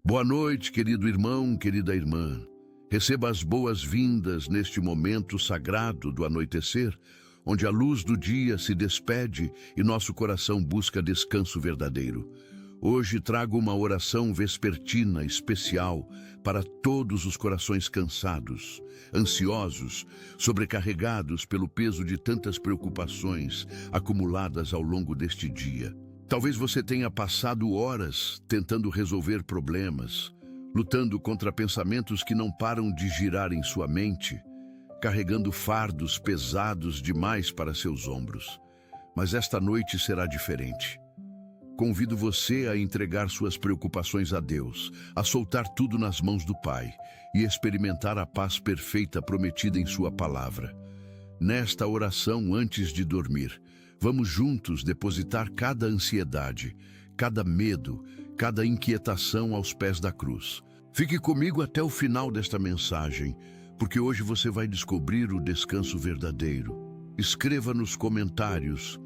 Boa noite, querido irmão, querida irmã. Receba as boas-vindas neste momento sagrado do anoitecer, onde a luz do dia se despede e nosso coração busca descanso verdadeiro. Hoje trago uma oração vespertina especial para todos os corações cansados, ansiosos, sobrecarregados pelo peso de tantas preocupações acumuladas ao longo deste dia. Talvez você tenha passado horas tentando resolver problemas, lutando contra pensamentos que não param de girar em sua mente, carregando fardos pesados demais para seus ombros. Mas esta noite será diferente. Convido você a entregar suas preocupações a Deus, a soltar tudo nas mãos do Pai e experimentar a paz perfeita prometida em sua palavra. Nesta oração, antes de dormir, vamos juntos depositar cada ansiedade, cada medo, cada inquietação aos pés da cruz. Fique comigo até o final desta mensagem, porque hoje você vai descobrir o descanso verdadeiro. Escreva nos comentários: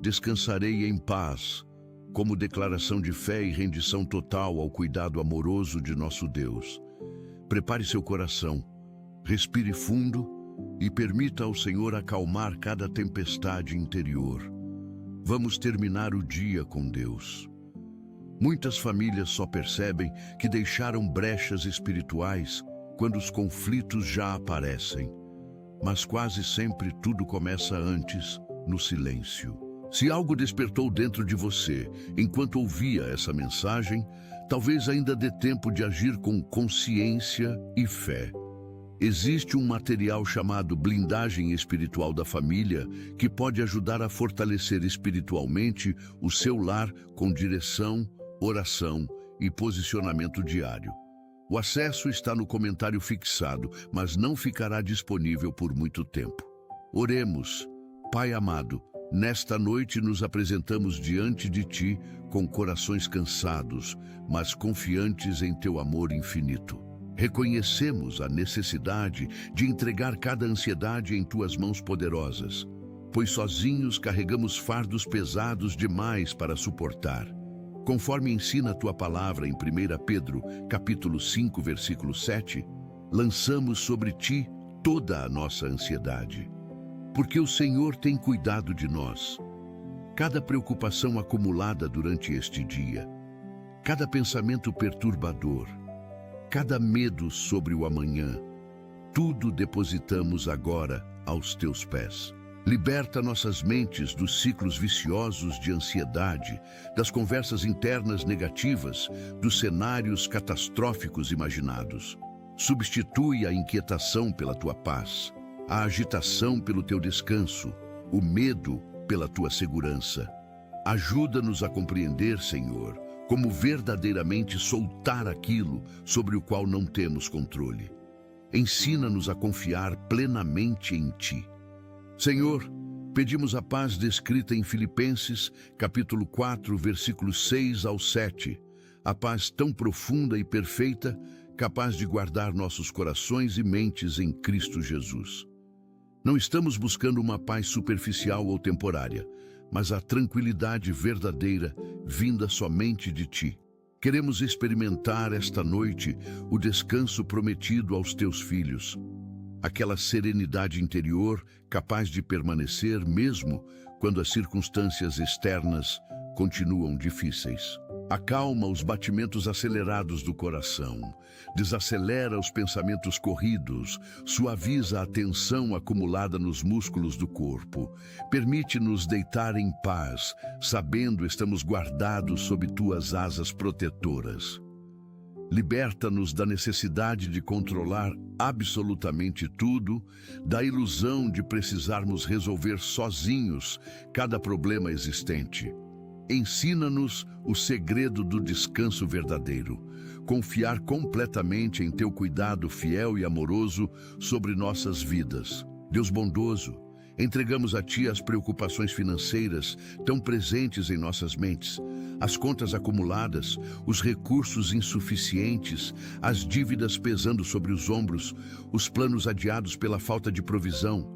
descansarei em paz, como declaração de fé e rendição total ao cuidado amoroso de nosso Deus. Prepare seu coração, respire fundo e permita ao Senhor acalmar cada tempestade interior. Vamos terminar o dia com Deus. Muitas famílias só percebem que deixaram brechas espirituais quando os conflitos já aparecem. Mas quase sempre tudo começa antes, no silêncio. Se algo despertou dentro de você enquanto ouvia essa mensagem, talvez ainda dê tempo de agir com consciência e fé. Existe um material chamado blindagem espiritual da família que pode ajudar a fortalecer espiritualmente o seu lar com direção, oração e posicionamento diário. O acesso está no comentário fixado, mas não ficará disponível por muito tempo. Oremos. Pai amado, nesta noite nos apresentamos diante de Ti com corações cansados, mas confiantes em Teu amor infinito. Reconhecemos a necessidade de entregar cada ansiedade em Tuas mãos poderosas, pois sozinhos carregamos fardos pesados demais para suportar. Conforme ensina a Tua palavra em 1 Pedro, capítulo 5, versículo 7, lançamos sobre Ti toda a nossa ansiedade, porque o Senhor tem cuidado de nós. Cada preocupação acumulada durante este dia, cada pensamento perturbador, cada medo sobre o amanhã, tudo depositamos agora aos Teus pés. Liberta nossas mentes dos ciclos viciosos de ansiedade, das conversas internas negativas, dos cenários catastróficos imaginados. Substitui a inquietação pela Tua paz, a agitação pelo Teu descanso, o medo pela Tua segurança. Ajuda-nos a compreender, Senhor, como verdadeiramente soltar aquilo sobre o qual não temos controle. Ensina-nos a confiar plenamente em Ti. Senhor, pedimos a paz descrita em Filipenses, capítulo 4, versículos 6 ao 7, a paz tão profunda e perfeita, capaz de guardar nossos corações e mentes em Cristo Jesus. Não estamos buscando uma paz superficial ou temporária, mas a tranquilidade verdadeira vinda somente de Ti. Queremos experimentar esta noite o descanso prometido aos Teus filhos, aquela serenidade interior capaz de permanecer mesmo quando as circunstâncias externas continuam difíceis. Acalma os batimentos acelerados do coração, desacelera os pensamentos corridos, suaviza a tensão acumulada nos músculos do corpo. Permite-nos deitar em paz, sabendo estamos guardados sob Tuas asas protetoras. Liberta-nos da necessidade de controlar absolutamente tudo, da ilusão de precisarmos resolver sozinhos cada problema existente. Ensina-nos o segredo do descanso verdadeiro, confiar completamente em Teu cuidado fiel e amoroso sobre nossas vidas. Deus bondoso, entregamos a Ti as preocupações financeiras tão presentes em nossas mentes, as contas acumuladas, os recursos insuficientes, as dívidas pesando sobre os ombros, os planos adiados pela falta de provisão.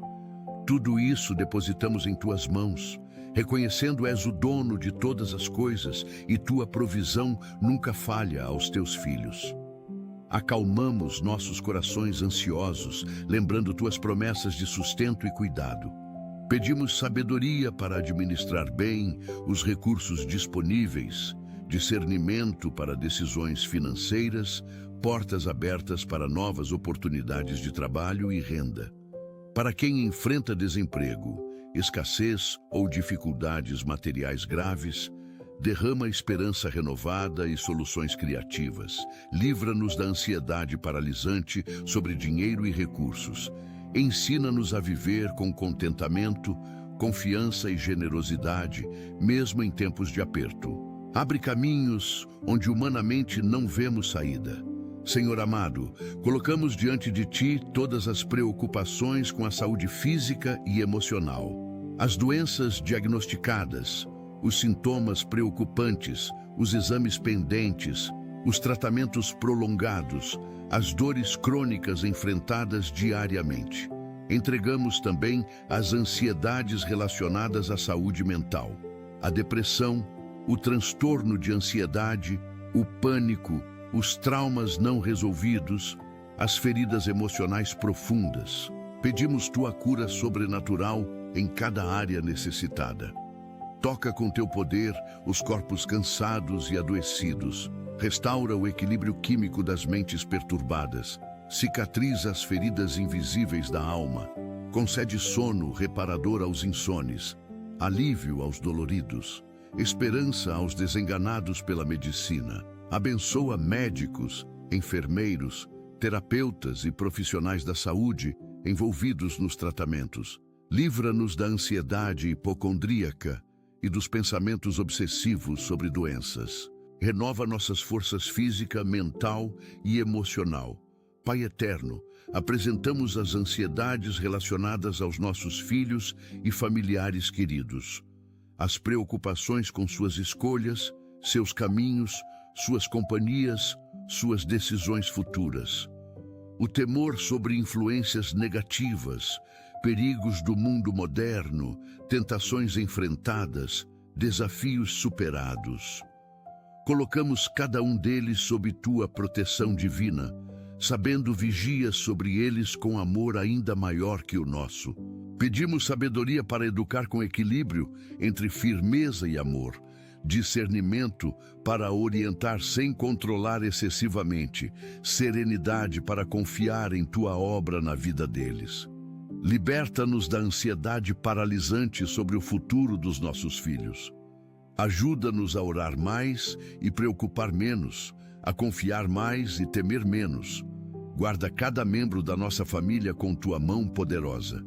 Tudo isso depositamos em Tuas mãos, reconhecendo és o dono de todas as coisas e tua provisão nunca falha aos teus filhos. Acalmamos nossos corações ansiosos, lembrando tuas promessas de sustento e cuidado. Pedimos sabedoria para administrar bem os recursos disponíveis, discernimento para decisões financeiras, portas abertas para novas oportunidades de trabalho e renda. Para quem enfrenta desemprego, escassez ou dificuldades materiais graves, derrama esperança renovada e soluções criativas. Livra-nos da ansiedade paralisante sobre dinheiro e recursos. Ensina-nos a viver com contentamento, confiança e generosidade, mesmo em tempos de aperto. Abre caminhos onde humanamente não vemos saída. Senhor amado, colocamos diante de Ti todas as preocupações com a saúde física e emocional. As doenças diagnosticadas, os sintomas preocupantes, os exames pendentes, os tratamentos prolongados, as dores crônicas enfrentadas diariamente. Entregamos também as ansiedades relacionadas à saúde mental, a depressão, o transtorno de ansiedade, o pânico, os traumas não resolvidos, as feridas emocionais profundas. Pedimos tua cura sobrenatural em cada área necessitada. Toca com teu poder os corpos cansados e adoecidos. Restaura o equilíbrio químico das mentes perturbadas. Cicatriza as feridas invisíveis da alma. Concede sono reparador aos insones, alívio aos doloridos, esperança aos desenganados pela medicina. Abençoa médicos, enfermeiros, terapeutas e profissionais da saúde envolvidos nos tratamentos. Livra-nos da ansiedade hipocondríaca e dos pensamentos obsessivos sobre doenças. Renova nossas forças física, mental e emocional. Pai eterno, apresentamos as ansiedades relacionadas aos nossos filhos e familiares queridos. As preocupações com suas escolhas, seus caminhos, suas companhias, suas decisões futuras. O temor sobre influências negativas, perigos do mundo moderno, tentações enfrentadas, desafios superados. Colocamos cada um deles sob tua proteção divina, sabendo vigias sobre eles com amor ainda maior que o nosso. Pedimos sabedoria para educar com equilíbrio entre firmeza e amor, discernimento para orientar sem controlar excessivamente, serenidade para confiar em tua obra na vida deles. Liberta-nos da ansiedade paralisante sobre o futuro dos nossos filhos. Ajuda-nos a orar mais e preocupar menos, a confiar mais e temer menos. Guarda cada membro da nossa família com tua mão poderosa.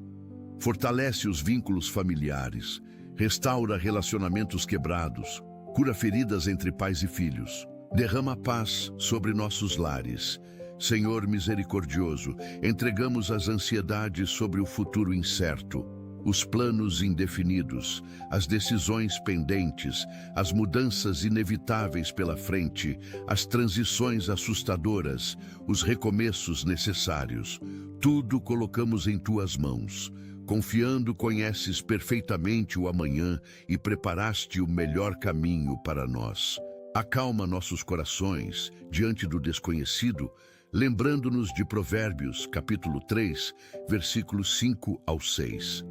Fortalece os vínculos familiares, restaura relacionamentos quebrados, cura feridas entre pais e filhos. Derrama paz sobre nossos lares. Senhor misericordioso, entregamos as ansiedades sobre o futuro incerto, os planos indefinidos, as decisões pendentes, as mudanças inevitáveis pela frente, as transições assustadoras, os recomeços necessários. Tudo colocamos em tuas mãos. Confiando, conheces perfeitamente o amanhã e preparaste o melhor caminho para nós. Acalma nossos corações diante do desconhecido, lembrando-nos de Provérbios, capítulo 3, versículos 5 ao 6.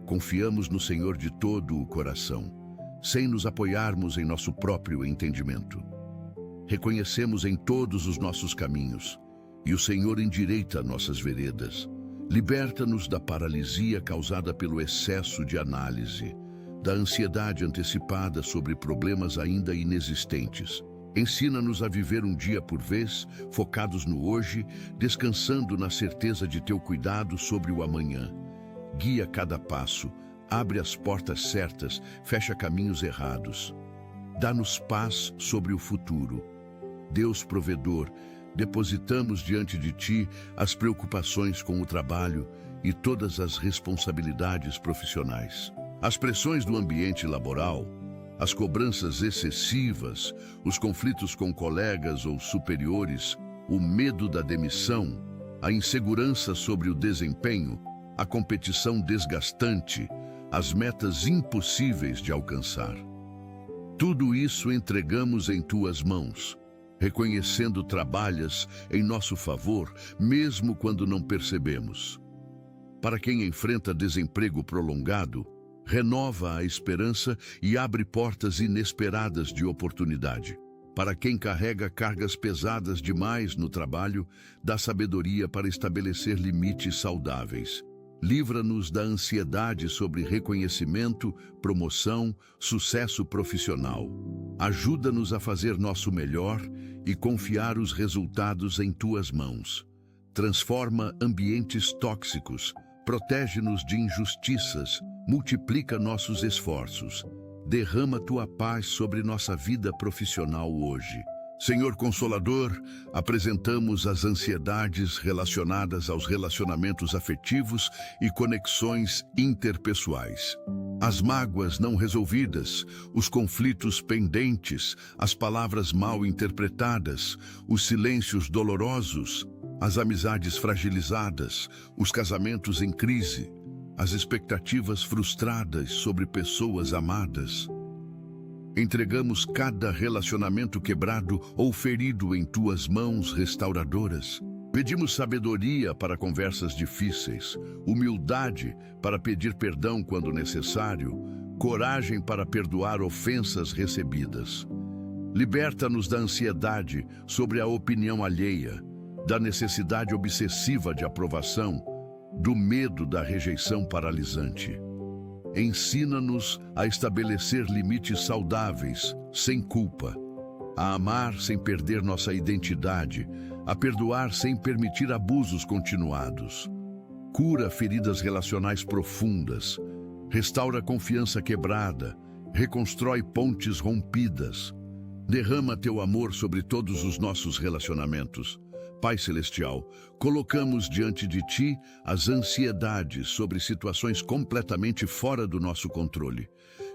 Confiamos no Senhor de todo o coração, sem nos apoiarmos em nosso próprio entendimento. Reconhecemos em todos os nossos caminhos, e o Senhor endireita nossas veredas. Liberta-nos da paralisia causada pelo excesso de análise, da ansiedade antecipada sobre problemas ainda inexistentes. Ensina-nos a viver um dia por vez, focados no hoje, descansando na certeza de teu cuidado sobre o amanhã. Guia cada passo, abre as portas certas, fecha caminhos errados. Dá-nos paz sobre o futuro. Deus provedor, depositamos diante de Ti as preocupações com o trabalho e todas as responsabilidades profissionais. As pressões do ambiente laboral, as cobranças excessivas, os conflitos com colegas ou superiores, o medo da demissão, a insegurança sobre o desempenho, a competição desgastante, as metas impossíveis de alcançar. Tudo isso entregamos em tuas mãos, reconhecendo trabalhas em nosso favor, mesmo quando não percebemos. Para quem enfrenta desemprego prolongado, renova a esperança e abre portas inesperadas de oportunidade. Para quem carrega cargas pesadas demais no trabalho, dá sabedoria para estabelecer limites saudáveis. Livra-nos da ansiedade sobre reconhecimento, promoção, sucesso profissional. Ajuda-nos a fazer nosso melhor e confiar os resultados em tuas mãos. Transforma ambientes tóxicos, protege-nos de injustiças, multiplica nossos esforços. Derrama tua paz sobre nossa vida profissional hoje. Senhor Consolador, apresentamos as ansiedades relacionadas aos relacionamentos afetivos e conexões interpessoais. As mágoas não resolvidas, os conflitos pendentes, as palavras mal interpretadas, os silêncios dolorosos, as amizades fragilizadas, os casamentos em crise, as expectativas frustradas sobre pessoas amadas. Entregamos cada relacionamento quebrado ou ferido em tuas mãos restauradoras. Pedimos sabedoria para conversas difíceis, humildade para pedir perdão quando necessário, coragem para perdoar ofensas recebidas. Liberta-nos da ansiedade sobre a opinião alheia, da necessidade obsessiva de aprovação, do medo da rejeição paralisante. Ensina-nos a estabelecer limites saudáveis, sem culpa, a amar sem perder nossa identidade, a perdoar sem permitir abusos continuados. Cura feridas relacionais profundas, restaura confiança quebrada, reconstrói pontes rompidas. Derrama teu amor sobre todos os nossos relacionamentos. Pai Celestial, colocamos diante de Ti as ansiedades sobre situações completamente fora do nosso controle.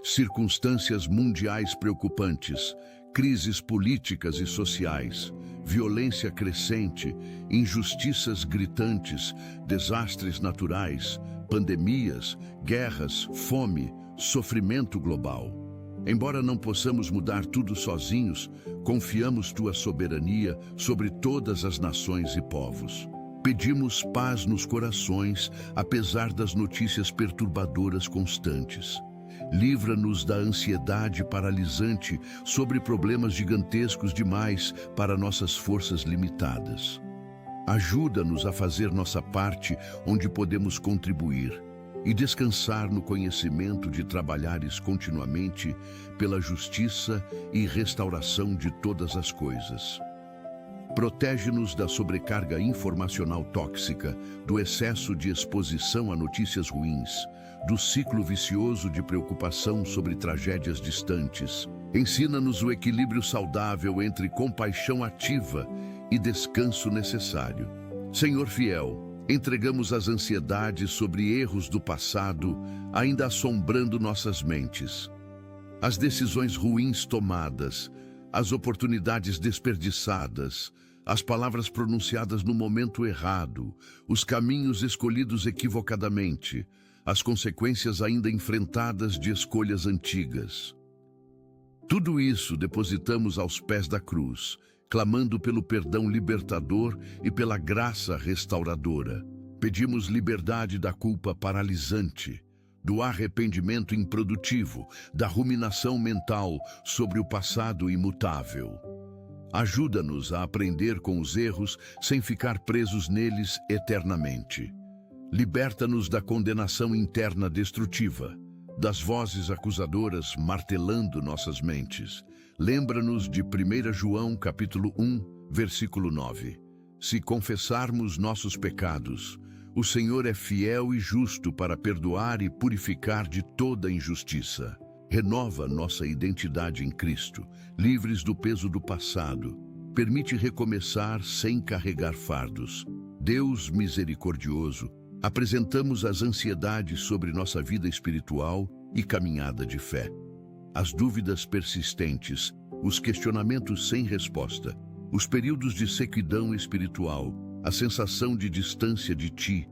Circunstâncias mundiais preocupantes, crises políticas e sociais, violência crescente, injustiças gritantes, desastres naturais, pandemias, guerras, fome, sofrimento global. Embora não possamos mudar tudo sozinhos, confiamos tua soberania sobre todas as nações e povos. Pedimos paz nos corações, apesar das notícias perturbadoras constantes. Livra-nos da ansiedade paralisante sobre problemas gigantescos demais para nossas forças limitadas. Ajuda-nos a fazer nossa parte onde podemos contribuir e descansar no conhecimento de trabalhares continuamente pela justiça e restauração de todas as coisas. Protege-nos da sobrecarga informacional tóxica, do excesso de exposição a notícias ruins, do ciclo vicioso de preocupação sobre tragédias distantes. Ensina-nos o equilíbrio saudável entre compaixão ativa e descanso necessário. Senhor fiel, entregamos as ansiedades sobre erros do passado, ainda assombrando nossas mentes. As decisões ruins tomadas, as oportunidades desperdiçadas, as palavras pronunciadas no momento errado, os caminhos escolhidos equivocadamente, as consequências ainda enfrentadas de escolhas antigas. Tudo isso depositamos aos pés da cruz, clamando pelo perdão libertador e pela graça restauradora. Pedimos liberdade da culpa paralisante, do arrependimento improdutivo, da ruminação mental sobre o passado imutável. Ajuda-nos a aprender com os erros sem ficar presos neles eternamente. Liberta-nos da condenação interna destrutiva, das vozes acusadoras martelando nossas mentes. Lembra-nos de 1 João capítulo 1, versículo 9. Se confessarmos nossos pecados, o Senhor é fiel e justo para perdoar e purificar de toda injustiça. Renova nossa identidade em Cristo, livres do peso do passado. Permite recomeçar sem carregar fardos. Deus misericordioso, apresentamos as ansiedades sobre nossa vida espiritual e caminhada de fé. As dúvidas persistentes, os questionamentos sem resposta, os períodos de sequidão espiritual, a sensação de distância de Ti,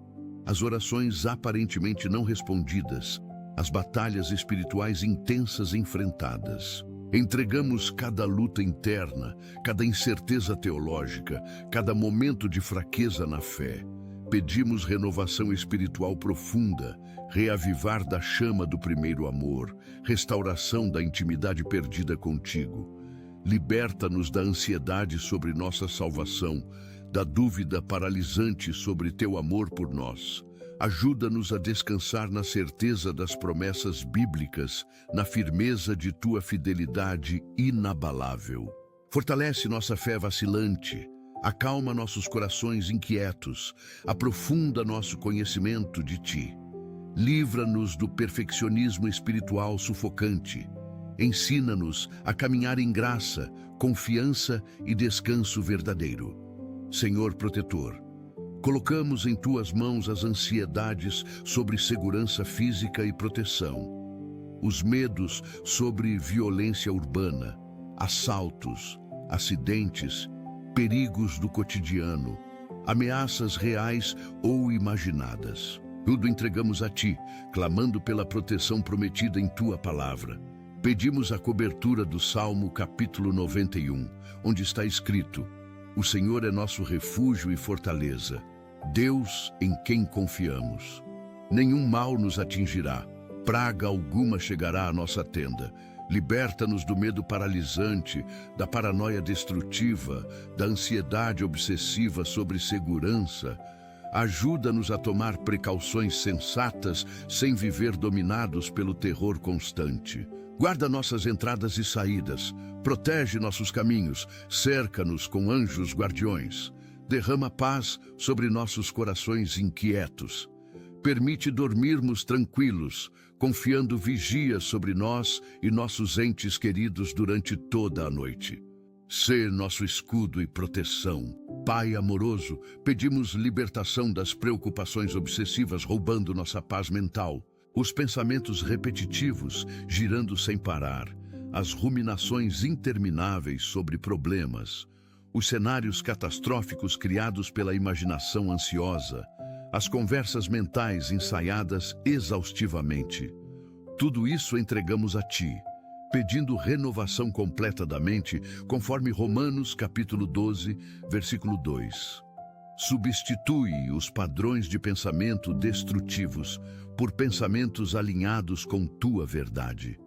as orações aparentemente não respondidas, as batalhas espirituais intensas enfrentadas. Entregamos cada luta interna, cada incerteza teológica, cada momento de fraqueza na fé. Pedimos renovação espiritual profunda, reavivar da chama do primeiro amor, restauração da intimidade perdida contigo. Liberta-nos da ansiedade sobre nossa salvação, da dúvida paralisante sobre teu amor por nós. Ajuda-nos a descansar na certeza das promessas bíblicas, na firmeza de tua fidelidade inabalável. Fortalece nossa fé vacilante, acalma nossos corações inquietos, aprofunda nosso conhecimento de ti. Livra-nos do perfeccionismo espiritual sufocante. Ensina-nos a caminhar em graça, confiança e descanso verdadeiro. Senhor protetor, colocamos em tuas mãos as ansiedades sobre segurança física e proteção, os medos sobre violência urbana, assaltos, acidentes, perigos do cotidiano, ameaças reais ou imaginadas. Tudo entregamos a ti, clamando pela proteção prometida em tua palavra. Pedimos a cobertura do Salmo capítulo 91, onde está escrito: o Senhor é nosso refúgio e fortaleza, Deus em quem confiamos. Nenhum mal nos atingirá, praga alguma chegará à nossa tenda. Liberta-nos do medo paralisante, da paranoia destrutiva, da ansiedade obsessiva sobre segurança. Ajuda-nos a tomar precauções sensatas sem viver dominados pelo terror constante. Guarda nossas entradas e saídas, protege nossos caminhos, cerca-nos com anjos guardiões. Derrama paz sobre nossos corações inquietos. Permite dormirmos tranquilos, confiando vigia sobre nós e nossos entes queridos durante toda a noite. Sê nosso escudo e proteção. Pai amoroso, pedimos libertação das preocupações obsessivas roubando nossa paz mental. Os pensamentos repetitivos, girando sem parar, as ruminações intermináveis sobre problemas, os cenários catastróficos criados pela imaginação ansiosa, as conversas mentais ensaiadas exaustivamente. Tudo isso entregamos a ti, pedindo renovação completa da mente, conforme Romanos capítulo 12, versículo 2. Substitui os padrões de pensamento destrutivos por pensamentos alinhados com tua verdade.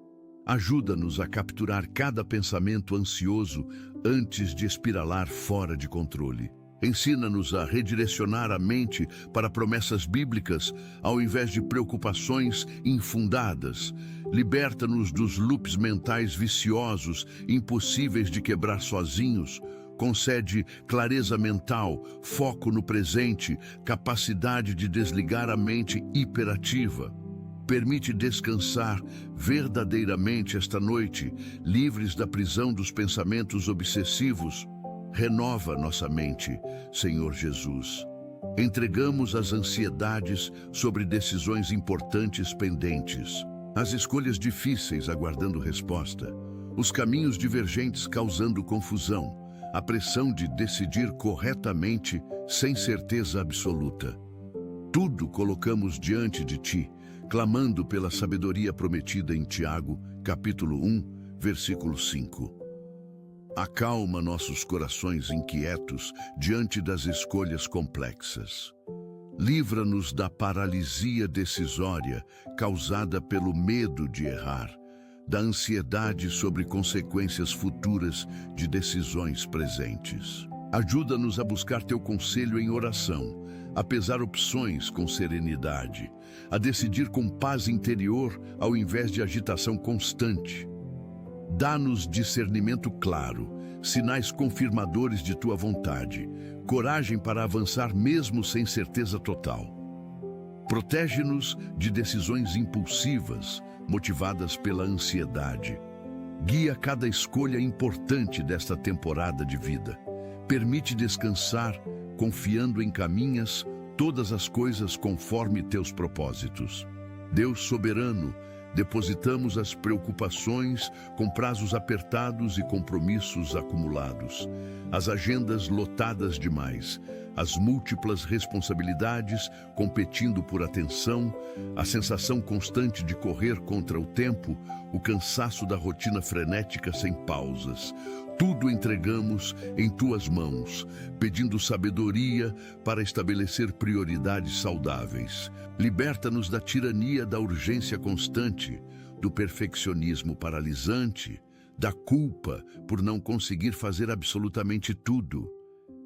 Ajuda-nos a capturar cada pensamento ansioso antes de espiralar fora de controle. Ensina-nos a redirecionar a mente para promessas bíblicas ao invés de preocupações infundadas. Liberta-nos dos loops mentais viciosos, impossíveis de quebrar sozinhos. Concede clareza mental, foco no presente, capacidade de desligar a mente hiperativa. Permite descansar verdadeiramente esta noite, livres da prisão dos pensamentos obsessivos. Renova nossa mente, Senhor Jesus. Entregamos as ansiedades sobre decisões importantes pendentes, as escolhas difíceis aguardando resposta, os caminhos divergentes causando confusão, a pressão de decidir corretamente sem certeza absoluta. Tudo colocamos diante de ti, clamando pela sabedoria prometida em Tiago, capítulo 1, versículo 5. Acalma nossos corações inquietos diante das escolhas complexas. Livra-nos da paralisia decisória causada pelo medo de errar, da ansiedade sobre consequências futuras de decisões presentes. Ajuda-nos a buscar teu conselho em oração, a pesar opções com serenidade, a decidir com paz interior ao invés de agitação constante. Dá-nos discernimento claro, sinais confirmadores de tua vontade, coragem para avançar mesmo sem certeza total. Protege-nos de decisões impulsivas, motivadas pela ansiedade. Guia cada escolha importante desta temporada de vida. Permite descansar, confiando em caminhas todas as coisas conforme teus propósitos. Deus soberano, Depositamos as preocupações com prazos apertados e compromissos acumulados, as agendas lotadas demais, as múltiplas responsabilidades competindo por atenção, a sensação constante de correr contra o tempo, o cansaço da rotina frenética sem pausas. Tudo entregamos em tuas mãos, pedindo sabedoria para estabelecer prioridades saudáveis. Liberta-nos da tirania da urgência constante, do perfeccionismo paralisante, da culpa por não conseguir fazer absolutamente tudo.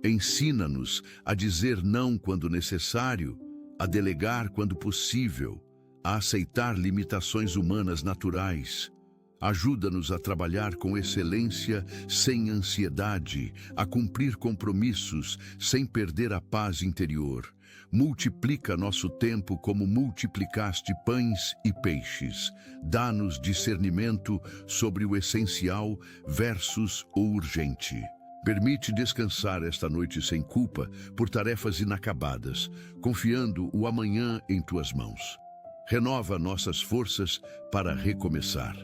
Ensina-nos a dizer não quando necessário, a delegar quando possível, a aceitar limitações humanas naturais. Ajuda-nos a trabalhar com excelência sem ansiedade, a cumprir compromissos sem perder a paz interior. Multiplica nosso tempo como multiplicaste pães e peixes. Dá-nos discernimento sobre o essencial versus o urgente. Permite descansar esta noite sem culpa por tarefas inacabadas, confiando o amanhã em tuas mãos. Renova nossas forças para recomeçar.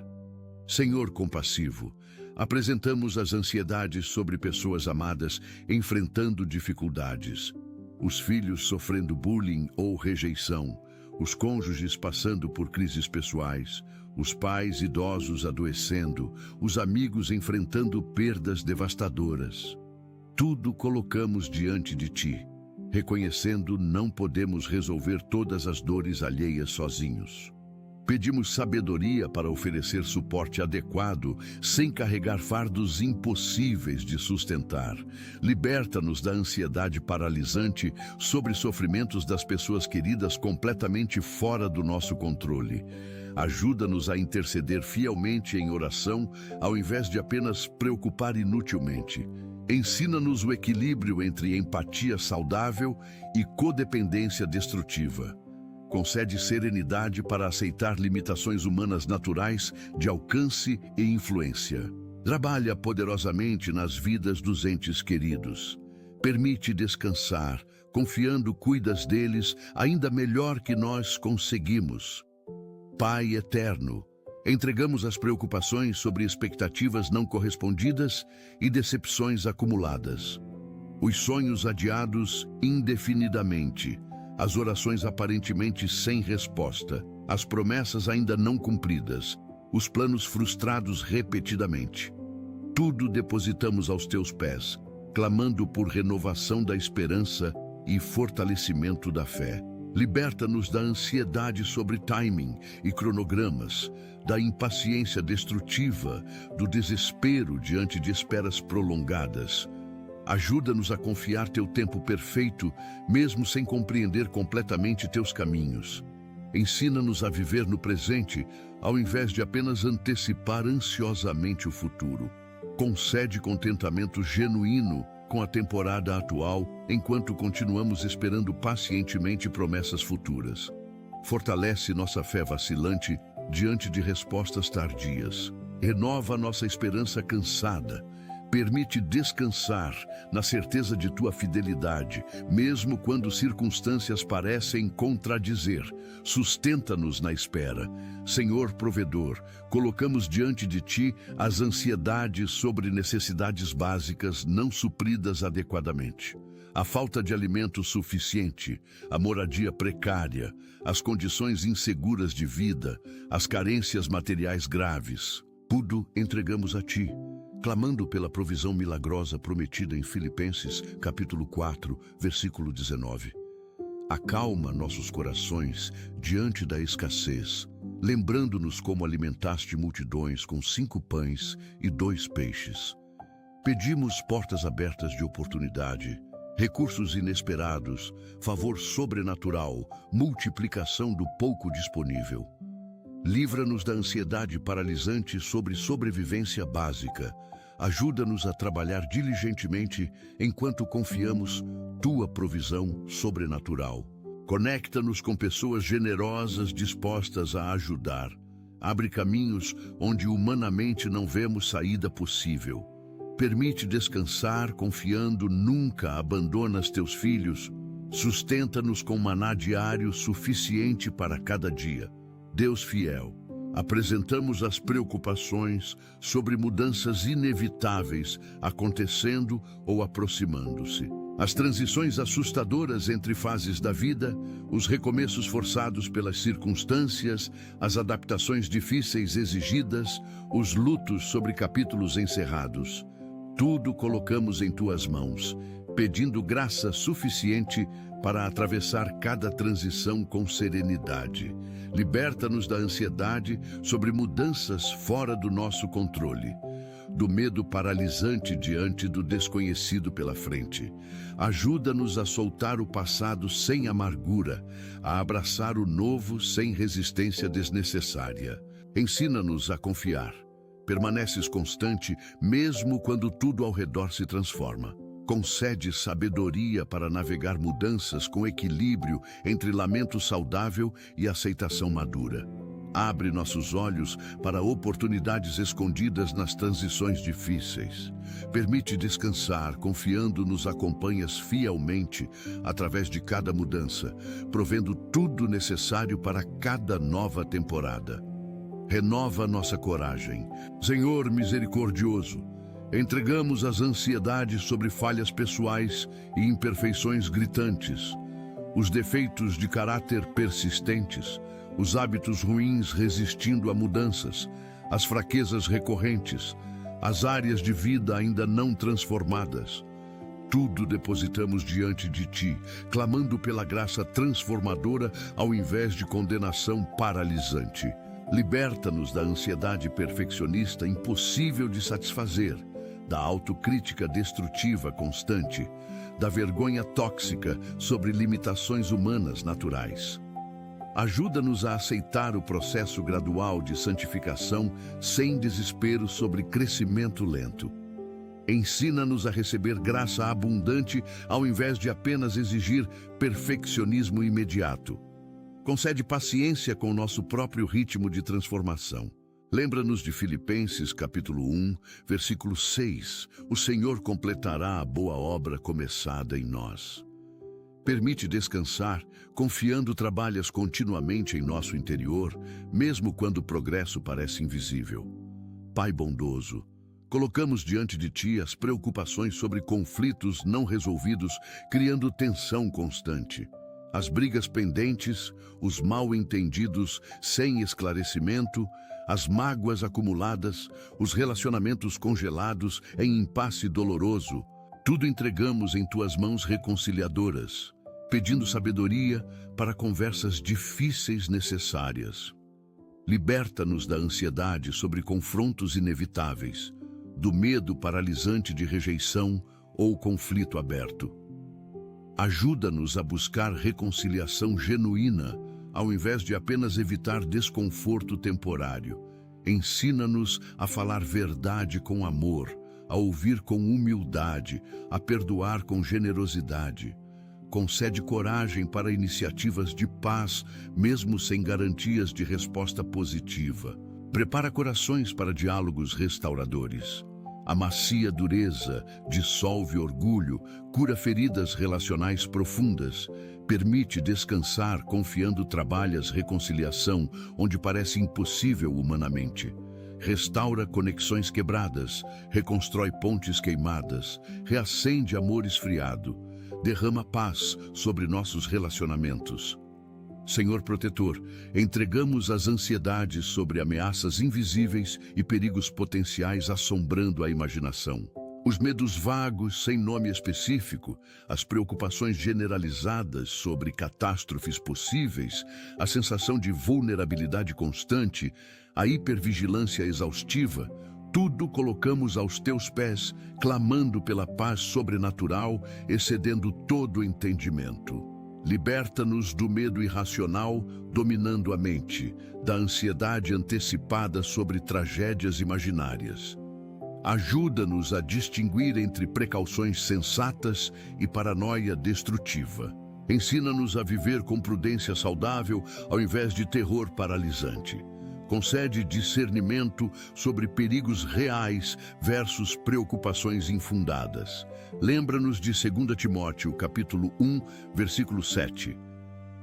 Senhor compassivo, apresentamos as ansiedades sobre pessoas amadas enfrentando dificuldades. Os filhos sofrendo bullying ou rejeição, os cônjuges passando por crises pessoais, os pais idosos adoecendo, os amigos enfrentando perdas devastadoras. Tudo colocamos diante de Ti, reconhecendo não podemos resolver todas as dores alheias sozinhos. Pedimos sabedoria para oferecer suporte adequado, sem carregar fardos impossíveis de sustentar. Liberta-nos da ansiedade paralisante sobre sofrimentos das pessoas queridas completamente fora do nosso controle. Ajuda-nos a interceder fielmente em oração, ao invés de apenas preocupar inutilmente. Ensina-nos o equilíbrio entre empatia saudável e codependência destrutiva. Concede serenidade para aceitar limitações humanas naturais de alcance e influência. Trabalha poderosamente nas vidas dos entes queridos. Permite descansar, confiando cuidas deles ainda melhor que nós conseguimos. Pai eterno, entregamos as preocupações sobre expectativas não correspondidas e decepções acumuladas. Os sonhos adiados indefinidamente, as orações aparentemente sem resposta, as promessas ainda não cumpridas, os planos frustrados repetidamente. Tudo depositamos aos teus pés, clamando por renovação da esperança e fortalecimento da fé. Liberta-nos da ansiedade sobre timing e cronogramas, da impaciência destrutiva, do desespero diante de esperas prolongadas. Ajuda-nos a confiar teu tempo perfeito, mesmo sem compreender completamente teus caminhos. Ensina-nos a viver no presente, ao invés de apenas antecipar ansiosamente o futuro. Concede contentamento genuíno com a temporada atual, enquanto continuamos esperando pacientemente promessas futuras. Fortalece nossa fé vacilante diante de respostas tardias. Renova nossa esperança cansada. Permite descansar na certeza de tua fidelidade, mesmo quando circunstâncias parecem contradizer. Sustenta-nos na espera. Senhor provedor, colocamos diante de ti as ansiedades sobre necessidades básicas não supridas adequadamente. A falta de alimento suficiente, a moradia precária, as condições inseguras de vida, as carências materiais graves. Tudo entregamos a ti, clamando pela provisão milagrosa prometida em Filipenses, capítulo 4, versículo 19. Acalma nossos corações diante da escassez, lembrando-nos como alimentaste multidões com 5 pães e 2 peixes. Pedimos portas abertas de oportunidade, recursos inesperados, favor sobrenatural, multiplicação do pouco disponível. Livra-nos da ansiedade paralisante sobre sobrevivência básica. Ajuda-nos a trabalhar diligentemente enquanto confiamos tua provisão sobrenatural. Conecta-nos com pessoas generosas dispostas a ajudar. Abre caminhos onde humanamente não vemos saída possível. Permite descansar confiando, nunca abandonas teus filhos. Sustenta-nos com maná diário suficiente para cada dia. Deus fiel, Apresentamos as preocupações sobre mudanças inevitáveis acontecendo ou aproximando-se. As transições assustadoras entre fases da vida, os recomeços forçados pelas circunstâncias, as adaptações difíceis exigidas, os lutos sobre capítulos encerrados. Tudo colocamos em tuas mãos, pedindo graça suficiente para atravessar cada transição com serenidade. Liberta-nos da ansiedade sobre mudanças fora do nosso controle, do medo paralisante diante do desconhecido pela frente. Ajuda-nos a soltar o passado sem amargura, a abraçar o novo sem resistência desnecessária. Ensina-nos a confiar. Permaneces constante mesmo quando tudo ao redor se transforma. Concede sabedoria para navegar mudanças com equilíbrio entre lamento saudável e aceitação madura. Abre nossos olhos para oportunidades escondidas nas transições difíceis. Permite descansar, confiando nos acompanhas fielmente através de cada mudança, provendo tudo necessário para cada nova temporada. Renova nossa coragem. Senhor misericordioso, entregamos as ansiedades sobre falhas pessoais e imperfeições gritantes, os defeitos de caráter persistentes, os hábitos ruins resistindo a mudanças, as fraquezas recorrentes, as áreas de vida ainda não transformadas. Tudo depositamos diante de Ti, clamando pela graça transformadora ao invés de condenação paralisante. Liberta-nos da ansiedade perfeccionista impossível de satisfazer, da autocrítica destrutiva constante, da vergonha tóxica sobre limitações humanas naturais. Ajuda-nos a aceitar o processo gradual de santificação sem desespero sobre crescimento lento. Ensina-nos a receber graça abundante ao invés de apenas exigir perfeccionismo imediato. Concede paciência com o nosso próprio ritmo de transformação. Lembra-nos de Filipenses capítulo 1, versículo 6. O Senhor completará a boa obra começada em nós. Permite descansar, confiando trabalhas continuamente em nosso interior, mesmo quando o progresso parece invisível. Pai bondoso, colocamos diante de Ti as preocupações sobre conflitos não resolvidos, criando tensão constante. As brigas pendentes, os mal-entendidos sem esclarecimento, as mágoas acumuladas, os relacionamentos congelados em impasse doloroso, tudo entregamos em Tuas mãos reconciliadoras, pedindo sabedoria para conversas difíceis necessárias. Liberta-nos da ansiedade sobre confrontos inevitáveis, do medo paralisante de rejeição ou conflito aberto. Ajuda-nos a buscar reconciliação genuína, ao invés de apenas evitar desconforto temporário. Ensina-nos a falar verdade com amor, a ouvir com humildade, a perdoar com generosidade. Concede coragem para iniciativas de paz, mesmo sem garantias de resposta positiva. Prepara corações para diálogos restauradores. Amacia dureza, dissolve orgulho, cura feridas relacionais profundas, permite descansar confiando trabalhas reconciliação onde parece impossível humanamente. Restaura conexões quebradas, reconstrói pontes queimadas, reacende amor esfriado, derrama paz sobre nossos relacionamentos. Senhor protetor, entregamos as ansiedades sobre ameaças invisíveis e perigos potenciais assombrando a imaginação. Os medos vagos, sem nome específico, as preocupações generalizadas sobre catástrofes possíveis, a sensação de vulnerabilidade constante, a hipervigilância exaustiva, tudo colocamos aos Teus pés, clamando pela paz sobrenatural, excedendo todo entendimento. Liberta-nos do medo irracional dominando a mente, da ansiedade antecipada sobre tragédias imaginárias. Ajuda-nos a distinguir entre precauções sensatas e paranoia destrutiva. Ensina-nos a viver com prudência saudável ao invés de terror paralisante. Concede discernimento sobre perigos reais versus preocupações infundadas. Lembra-nos de 2 Timóteo, capítulo 1, versículo 7.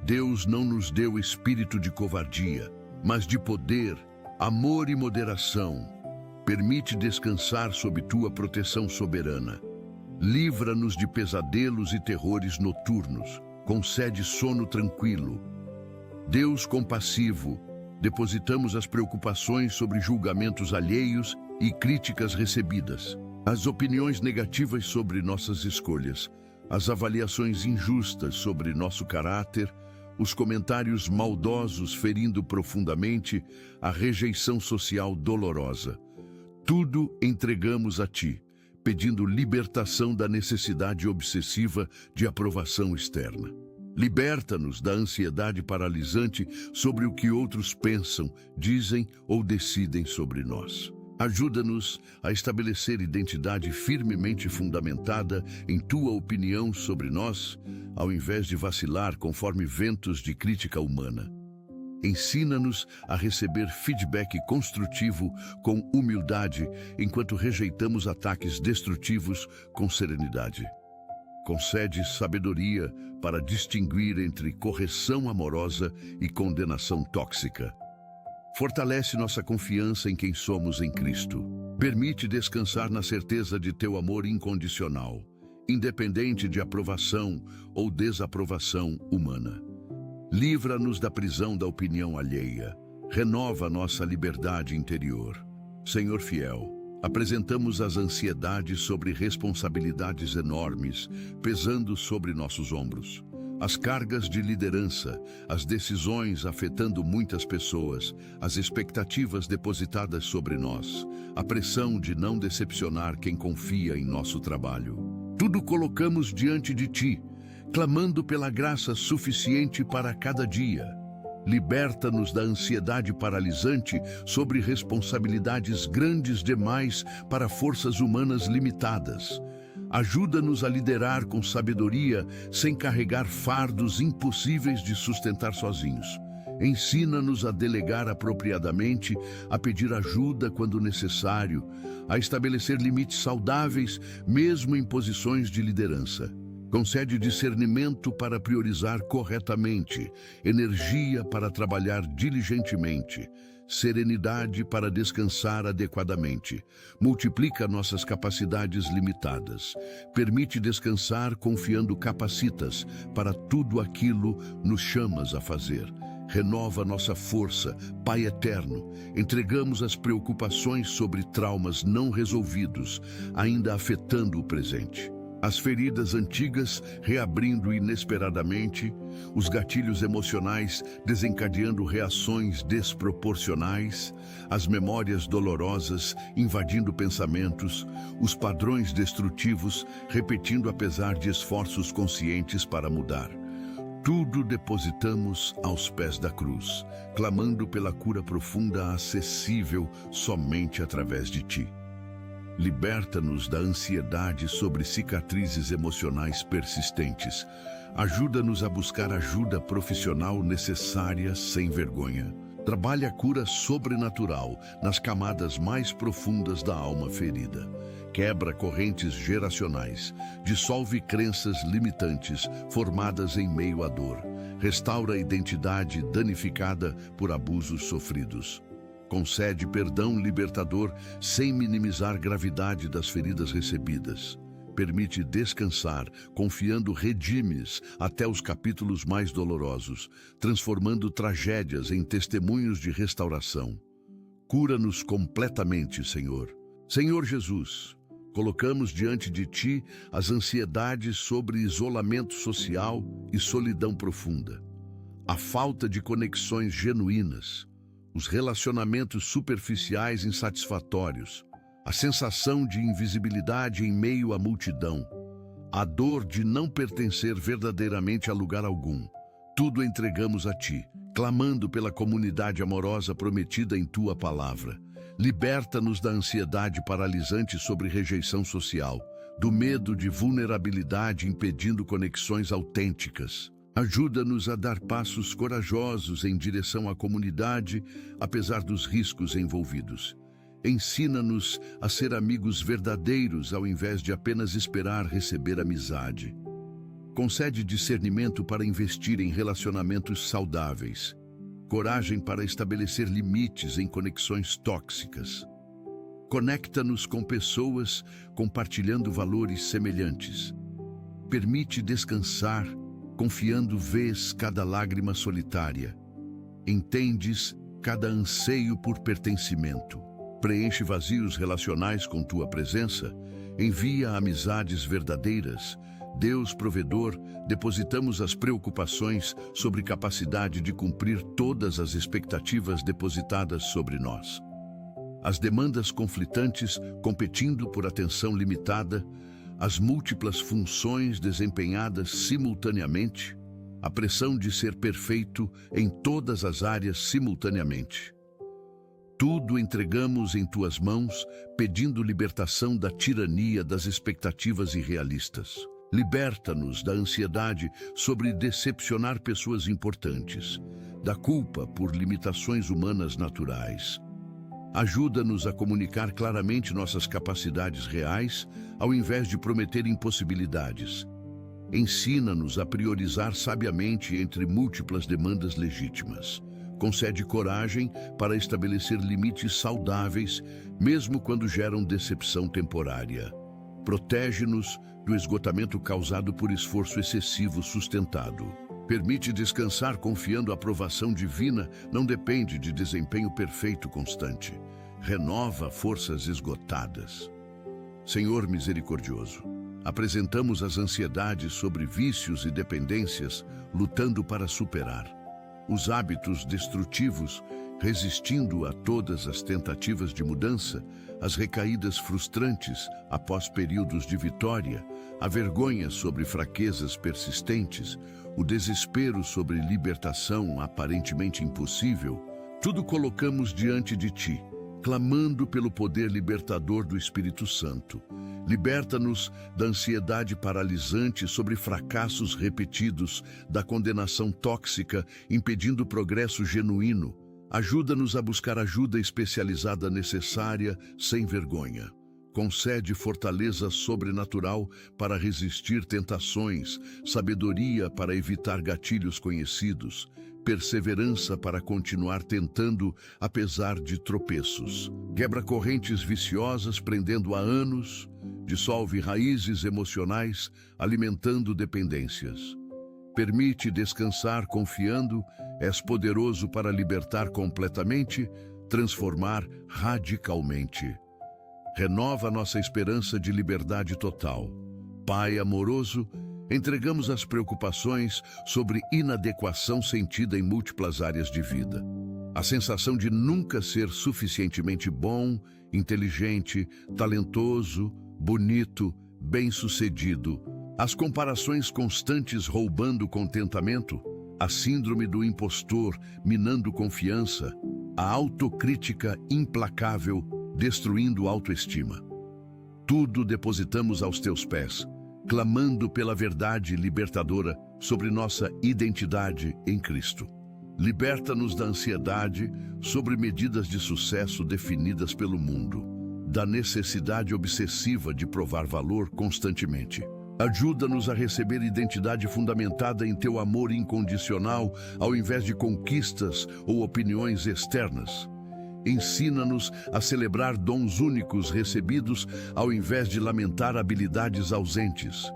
Deus não nos deu espírito de covardia, mas de poder, amor e moderação. Permite descansar sob tua proteção soberana. Livra-nos de pesadelos e terrores noturnos. Concede sono tranquilo. Deus compassivo, depositamos as preocupações sobre julgamentos alheios e críticas recebidas, as opiniões negativas sobre nossas escolhas, as avaliações injustas sobre nosso caráter, os comentários maldosos ferindo profundamente, a rejeição social dolorosa. Tudo entregamos a Ti, pedindo libertação da necessidade obsessiva de aprovação externa. Liberta-nos da ansiedade paralisante sobre o que outros pensam, dizem ou decidem sobre nós. Ajuda-nos a estabelecer identidade firmemente fundamentada em Tua opinião sobre nós, ao invés de vacilar conforme ventos de crítica humana. Ensina-nos a receber feedback construtivo com humildade, enquanto rejeitamos ataques destrutivos com serenidade. Concede sabedoria para distinguir entre correção amorosa e condenação tóxica. Fortalece nossa confiança em quem somos em Cristo. Permite descansar na certeza de Teu amor incondicional, independente de aprovação ou desaprovação humana. Livra-nos da prisão da opinião alheia. Renova nossa liberdade interior. Senhor fiel, apresentamos as ansiedades sobre responsabilidades enormes, pesando sobre nossos ombros. As cargas de liderança, as decisões afetando muitas pessoas, as expectativas depositadas sobre nós, a pressão de não decepcionar quem confia em nosso trabalho. Tudo colocamos diante de Ti, clamando pela graça suficiente para cada dia. Liberta-nos da ansiedade paralisante sobre responsabilidades grandes demais para forças humanas limitadas. Ajuda-nos a liderar com sabedoria, sem carregar fardos impossíveis de sustentar sozinhos. Ensina-nos a delegar apropriadamente, a pedir ajuda quando necessário, a estabelecer limites saudáveis, mesmo em posições de liderança. Concede discernimento para priorizar corretamente, energia para trabalhar diligentemente, serenidade para descansar adequadamente. Multiplica nossas capacidades limitadas. Permite descansar confiando capacitas para tudo aquilo nos chamas a fazer. Renova nossa força, Pai eterno. Entregamos as preocupações sobre traumas não resolvidos, ainda afetando o presente. As feridas antigas reabrindo inesperadamente, os gatilhos emocionais desencadeando reações desproporcionais, as memórias dolorosas invadindo pensamentos, os padrões destrutivos repetindo apesar de esforços conscientes para mudar. Tudo depositamos aos pés da cruz, clamando pela cura profunda acessível somente através de Ti. Liberta-nos da ansiedade sobre cicatrizes emocionais persistentes. Ajuda-nos a buscar ajuda profissional necessária sem vergonha. Trabalha a cura sobrenatural nas camadas mais profundas da alma ferida. Quebra correntes geracionais. Dissolve crenças limitantes formadas em meio à dor. Restaura a identidade danificada por abusos sofridos. Concede perdão libertador sem minimizar a gravidade das feridas recebidas. Permite descansar, confiando redimes até os capítulos mais dolorosos, transformando tragédias em testemunhos de restauração. Cura-nos completamente, Senhor. Senhor Jesus, colocamos diante de Ti as ansiedades sobre isolamento social e solidão profunda, a falta de conexões genuínas, os relacionamentos superficiais insatisfatórios, a sensação de invisibilidade em meio à multidão, a dor de não pertencer verdadeiramente a lugar algum. Tudo entregamos a Ti, clamando pela comunidade amorosa prometida em Tua palavra. Liberta-nos da ansiedade paralisante sobre rejeição social, do medo de vulnerabilidade impedindo conexões autênticas. Ajuda-nos a dar passos corajosos em direção à comunidade, apesar dos riscos envolvidos. Ensina-nos a ser amigos verdadeiros ao invés de apenas esperar receber amizade. Concede discernimento para investir em relacionamentos saudáveis. coragem para estabelecer limites em conexões tóxicas. Conecta-nos com pessoas compartilhando valores semelhantes. Permite descansar, confiando vês cada lágrima solitária. Entendes cada anseio por pertencimento. Preenche vazios relacionais com tua presença. Envia amizades verdadeiras. Deus provedor, depositamos as preocupações sobre capacidade de cumprir todas as expectativas depositadas sobre nós. As demandas conflitantes competindo por atenção limitada, as múltiplas funções desempenhadas simultaneamente, a pressão de ser perfeito em todas as áreas simultaneamente. Tudo entregamos em tuas mãos, pedindo libertação da tirania das expectativas irrealistas. Liberta-nos da ansiedade sobre decepcionar pessoas importantes, da culpa por limitações humanas naturais. Ajuda-nos a comunicar claramente nossas capacidades reais, ao invés de prometer impossibilidades. Ensina-nos a priorizar sabiamente entre múltiplas demandas legítimas. Concede coragem para estabelecer limites saudáveis, mesmo quando geram decepção temporária. Protege-nos do esgotamento causado por esforço excessivo sustentado. Permite descansar confiando a aprovação divina não depende de desempenho perfeito constante. Renova forças esgotadas. Senhor misericordioso, apresentamos as ansiedades sobre vícios e dependências, lutando para superar. Os hábitos destrutivos, resistindo a todas as tentativas de mudança, as recaídas frustrantes após períodos de vitória, a vergonha sobre fraquezas persistentes, o desespero sobre libertação aparentemente impossível, tudo colocamos diante de Ti, clamando pelo poder libertador do Espírito Santo. Liberta-nos da ansiedade paralisante sobre fracassos repetidos, da condenação tóxica, impedindo o progresso genuíno. Ajuda-nos a buscar ajuda especializada necessária, sem vergonha. Concede fortaleza sobrenatural para resistir tentações, sabedoria para evitar gatilhos conhecidos, perseverança para continuar tentando apesar de tropeços. Quebra correntes viciosas prendendo há anos, dissolve raízes emocionais alimentando dependências. Permite descansar confiando, és poderoso para libertar completamente, transformar radicalmente. Renova nossa esperança de liberdade total. Pai amoroso, entregamos as preocupações sobre inadequação sentida em múltiplas áreas de vida. A sensação de nunca ser suficientemente bom, inteligente, talentoso, bonito, bem-sucedido. As comparações constantes roubando contentamento, a síndrome do impostor minando confiança, a autocrítica implacável destruindo autoestima. Tudo depositamos aos teus pés, clamando pela verdade libertadora sobre nossa identidade em Cristo. Liberta-nos da ansiedade sobre medidas de sucesso definidas pelo mundo, da necessidade obsessiva de provar valor constantemente. Ajuda-nos a receber identidade fundamentada em teu amor incondicional, ao invés de conquistas ou opiniões externas. Ensina-nos a celebrar dons únicos recebidos, ao invés de lamentar habilidades ausentes.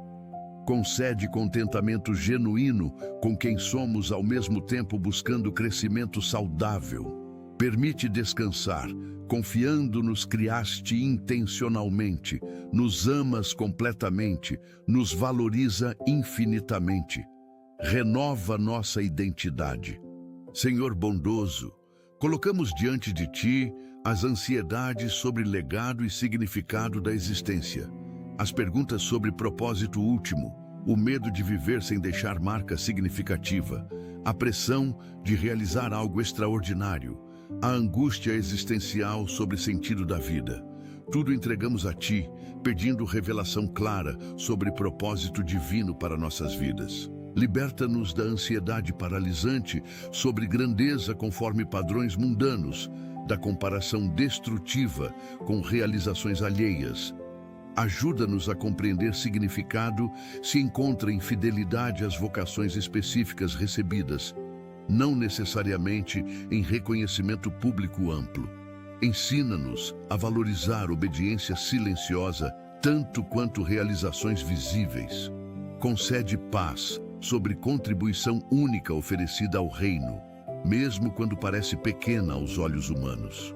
Concede contentamento genuíno com quem somos, ao mesmo tempo buscando crescimento saudável. Permite descansar, confiando nos criaste intencionalmente, nos amas completamente, nos valoriza infinitamente. Renova nossa identidade. Senhor bondoso, colocamos diante de Ti as ansiedades sobre legado e significado da existência, as perguntas sobre propósito último, o medo de viver sem deixar marca significativa, a pressão de realizar algo extraordinário, a angústia existencial sobre sentido da vida. Tudo entregamos a Ti, pedindo revelação clara sobre propósito divino para nossas vidas. Liberta-nos da ansiedade paralisante sobre grandeza conforme padrões mundanos, da comparação destrutiva com realizações alheias. Ajuda-nos a compreender significado se encontra em fidelidade às vocações específicas recebidas. não necessariamente em reconhecimento público amplo. Ensina-nos a valorizar obediência silenciosa tanto quanto realizações visíveis. Concede paz sobre contribuição única oferecida ao reino, mesmo quando parece pequena aos olhos humanos.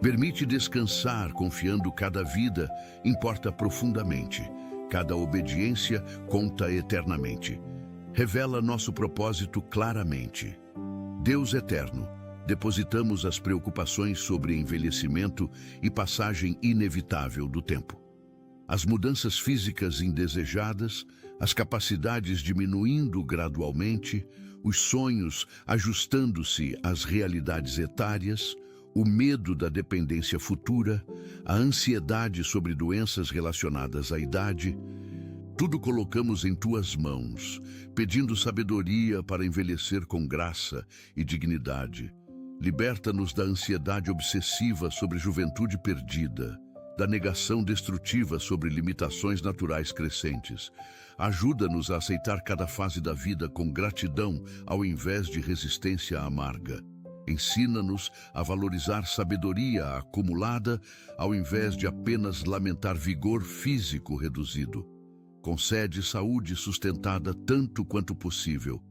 Permite descansar confiando cada vida importa profundamente, cada obediência conta eternamente. Revela nosso propósito claramente. Deus eterno, depositamos as preocupações sobre envelhecimento e passagem inevitável do tempo. As mudanças físicas indesejadas, as capacidades diminuindo gradualmente, os sonhos ajustando-se às realidades etárias, o medo da dependência futura, a ansiedade sobre doenças relacionadas à idade, tudo colocamos em tuas mãos, pedindo sabedoria para envelhecer com graça e dignidade. Liberta-nos da ansiedade obsessiva sobre juventude perdida, da negação destrutiva sobre limitações naturais crescentes. Ajuda-nos a aceitar cada fase da vida com gratidão ao invés de resistência amarga. Ensina-nos a valorizar sabedoria acumulada ao invés de apenas lamentar vigor físico reduzido. Concede saúde sustentada tanto quanto possível,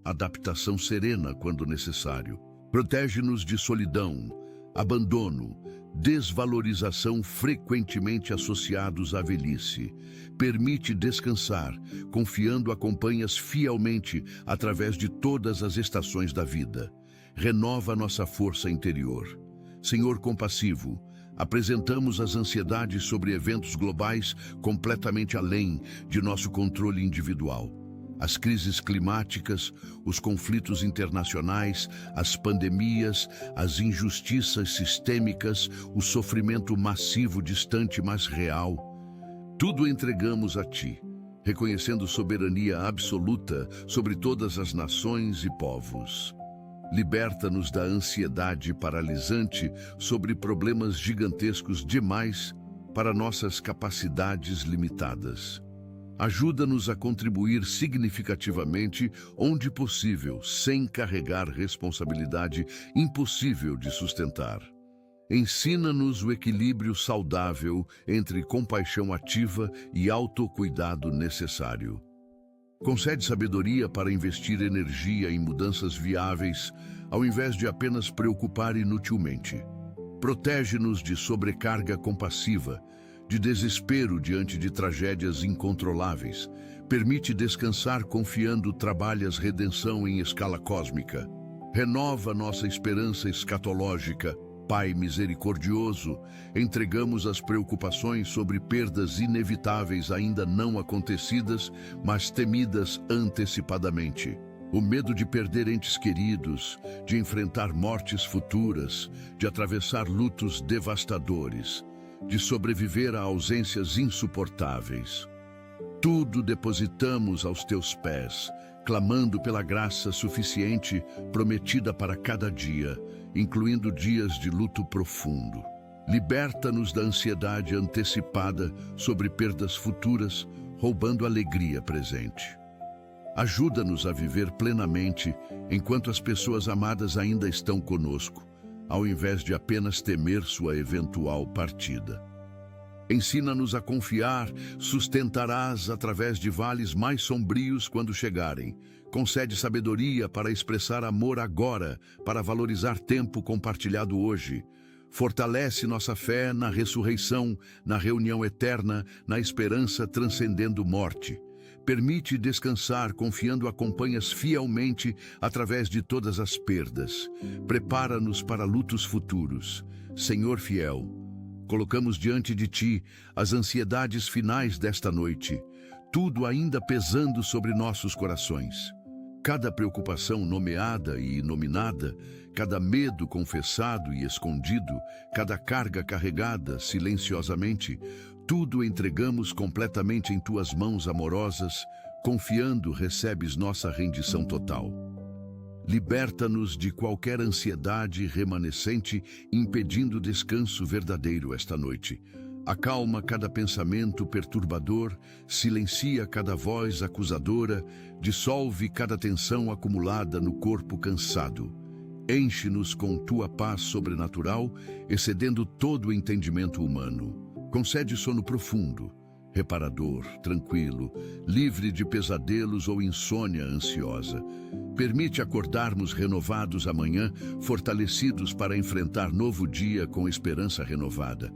adaptação serena quando necessário. Protege-nos de solidão, abandono, desvalorização frequentemente associados à velhice. Permite descansar, confiando acompanhas fielmente através de todas as estações da vida. Renova nossa força interior. Senhor compassivo, apresentamos as ansiedades sobre eventos globais completamente além de nosso controle individual. As crises climáticas, os conflitos internacionais, as pandemias, as injustiças sistêmicas, o sofrimento massivo distante mas real. Tudo entregamos a Ti, reconhecendo soberania absoluta sobre todas as nações e povos. Liberta-nos da ansiedade paralisante sobre problemas gigantescos demais para nossas capacidades limitadas. Ajuda-nos a contribuir significativamente onde possível, sem carregar responsabilidade impossível de sustentar. Ensina-nos o equilíbrio saudável entre compaixão ativa e autocuidado necessário. Concede sabedoria para investir energia em mudanças viáveis, ao invés de apenas preocupar inutilmente. Protege-nos de sobrecarga compassiva, de desespero diante de tragédias incontroláveis. Permite descansar confiando trabalhas redenção em escala cósmica. Renova nossa esperança escatológica. Pai misericordioso, entregamos as preocupações sobre perdas inevitáveis ainda não acontecidas, mas temidas antecipadamente. O medo de perder entes queridos, de enfrentar mortes futuras, de atravessar lutos devastadores, de sobreviver a ausências insuportáveis. Tudo depositamos aos teus pés, clamando pela graça suficiente prometida para cada dia, incluindo dias de luto profundo. Liberta-nos da ansiedade antecipada sobre perdas futuras, roubando a alegria presente. Ajuda-nos a viver plenamente enquanto as pessoas amadas ainda estão conosco, ao invés de apenas temer sua eventual partida. Ensina-nos a confiar, sustentarás através de vales mais sombrios quando chegarem. Concede sabedoria para expressar amor agora, para valorizar tempo compartilhado hoje. Fortalece nossa fé na ressurreição, na reunião eterna, na esperança transcendendo morte. Permite descansar confiando acompanhas fielmente através de todas as perdas. Prepara-nos para lutos futuros. Senhor fiel, colocamos diante de Ti as ansiedades finais desta noite, tudo ainda pesando sobre nossos corações. Cada preocupação nomeada e inominada, cada medo confessado e escondido, cada carga carregada silenciosamente, tudo entregamos completamente em Tuas mãos amorosas, confiando recebes nossa rendição total. Liberta-nos de qualquer ansiedade remanescente, impedindo descanso verdadeiro esta noite. Acalma cada pensamento perturbador, silencia cada voz acusadora, dissolve cada tensão acumulada no corpo cansado. Enche-nos com tua paz sobrenatural, excedendo todo o entendimento humano. Concede sono profundo, reparador, tranquilo, livre de pesadelos ou insônia ansiosa. Permite acordarmos renovados amanhã, fortalecidos para enfrentar novo dia com esperança renovada.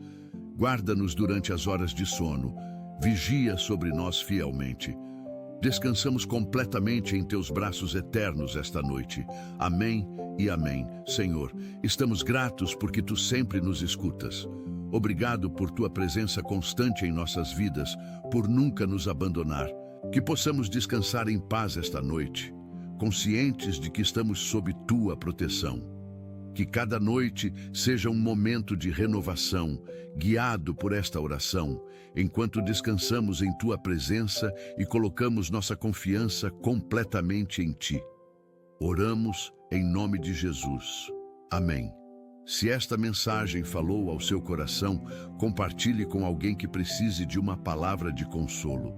Guarda-nos durante as horas de sono, vigia sobre nós fielmente. Descansamos completamente em teus braços eternos esta noite. Amém e amém. Senhor, estamos gratos porque tu sempre nos escutas. Obrigado por tua presença constante em nossas vidas, por nunca nos abandonar. Que possamos descansar em paz esta noite, conscientes de que estamos sob tua proteção. Que cada noite seja um momento de renovação, guiado por esta oração, enquanto descansamos em tua presença e colocamos nossa confiança completamente em ti. Oramos em nome de Jesus. Amém. Se esta mensagem falou ao seu coração, compartilhe com alguém que precise de uma palavra de consolo.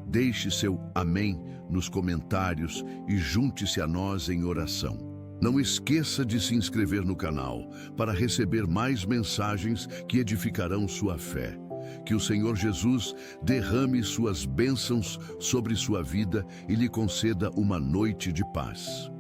Deixe seu amém nos comentários e junte-se a nós em oração. Não esqueça de se inscrever no canal para receber mais mensagens que edificarão sua fé. Que o Senhor Jesus derrame suas bênçãos sobre sua vida e lhe conceda uma noite de paz.